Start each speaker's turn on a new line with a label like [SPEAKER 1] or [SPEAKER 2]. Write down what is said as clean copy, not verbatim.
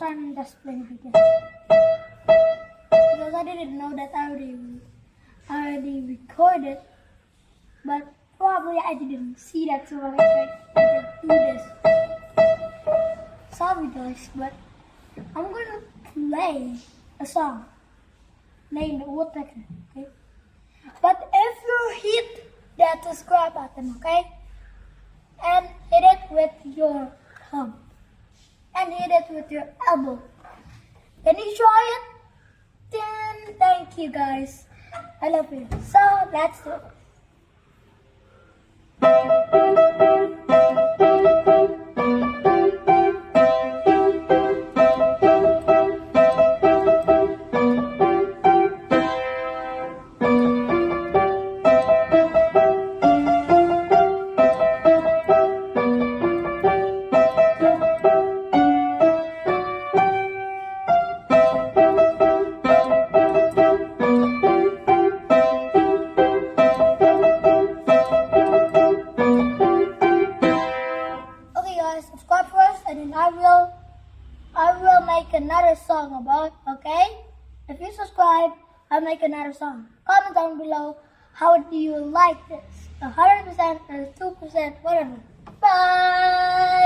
[SPEAKER 1] I'm just playing because I didn't know that I already recorded, but probably I didn't see that, so I can do this. Sorry guys, but I'm gonna play a song named Woodpecker, okay? But if you hit that subscribe button, okay? And hit it with your thumb. And hit it with your elbow. Can you try it? Then thank you guys. I love you. So let's do it. Subscribe first, and then I will make another song about, okay? If you subscribe, I'll make another song. Comment down below, how do you like this? 100% or 2%, whatever. Bye!